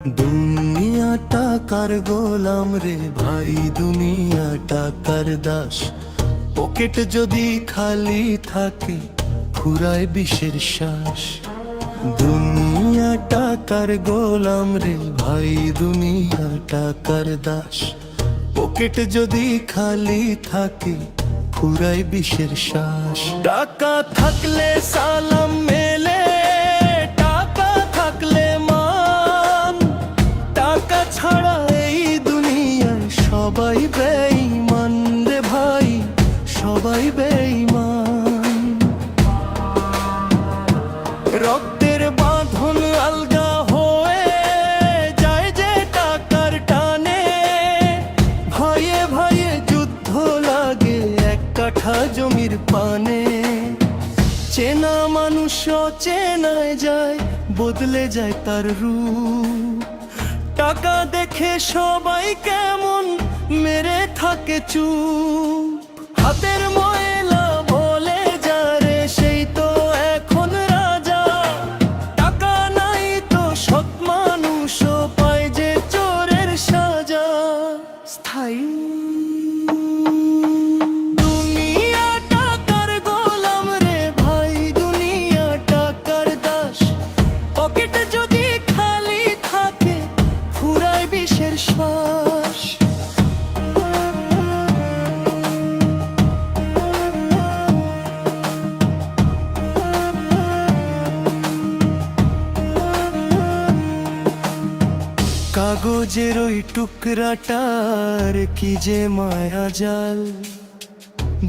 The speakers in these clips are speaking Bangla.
দুনিয়া টাকার গোলাম রে ভাই, দুনিয়া টাকার দাস। পকেট যদি খালি থাকে ফুরায় বিষের শ্বাস। দুনিয়া টাকার গোলাম রে ভাই, দুনিয়া টাকার দাস। পকেট যদি খালি থাকে ফুরায় বিষের শ্বাস। টাকা থাকলে সালাম মেলে, টাকা থাকলে মান। টাকা ছাড়া এই দুনিয়ায় সবাই বেঈমান রে ভাই, সবাই বেঈমান। রক্তের বাঁধন আলগা হয়ে যায় যে টাকার টানে। ভয়ে ভয়ে যুদ্ধ লাগে এক কাঠা জমির পানে। চেনা মানুষ চেনায় যায়, বদলে যায় তার রূপ। টাকা দেখে সবাই কেমন মেরে থাকে চুপ। হাতের ময়লা বলে যারে সেই তো এখন রাজা। টাকা নাই তো সৎ মানুষও পায় যে চোরের সাজা। স্থায়ী দুনিয়া টাকার গোলাম রে ভাই, দুনিয়া টাকার দাস। পকেটে যদি খালি থাকে ফুরায় বিষের শ্বাস। কাগজের ওই টুকরাটার কি যে মায়া জাল।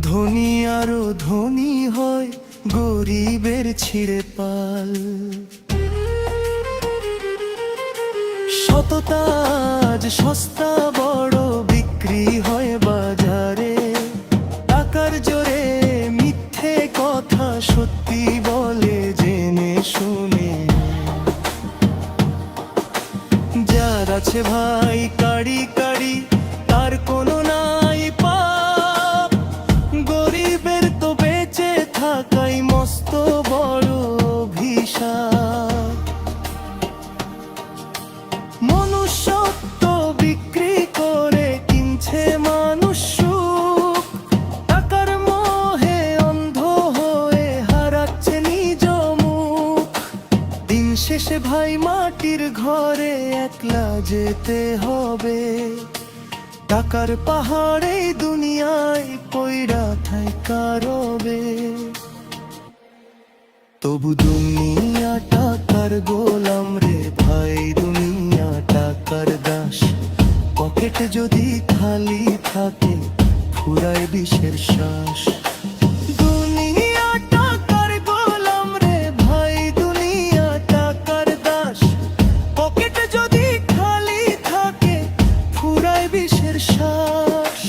ধনী আরো ধনী হয় গরিবের ছিঁড়ে পাল। সততা আজ সস্তা বড় বিক্রি হয় বাজারে। টাকার জোরে মিথ্যে কথা সত্যি বলে জেনে শুনে। যার আছে ভাই কাড়ি কাড়ি তার কোনো নাই পাপ। গরিবের তো বেঁচে থাকাই মস্ত বড় অভিশাপ। মনুষ্যত্ব বিক্রি করে কিনছে মানুষ সুখ। টাকার মোহে অন্ধ হয়ে হারাচ্ছে নিজ মুখ। দিন শেষে ভাই মাটির ঘরে একলা যেতে হবে। টাকার পাহাড়ে দুনিয়ায় পয়রা থাইকা রবে। তবু দুনিয়া টাকার গোলাম রে ভাই, দুনিয়া টাকার দাস। পকেট যদি খালি থাকে ফুরায় বিষের শ্বাস। দুনিয়া টাকার গোলাম রে ভাই, দুনিয়া টাকার দাস। পকেট যদি খালি থাকে ফুরায় বিষের শ্বাস।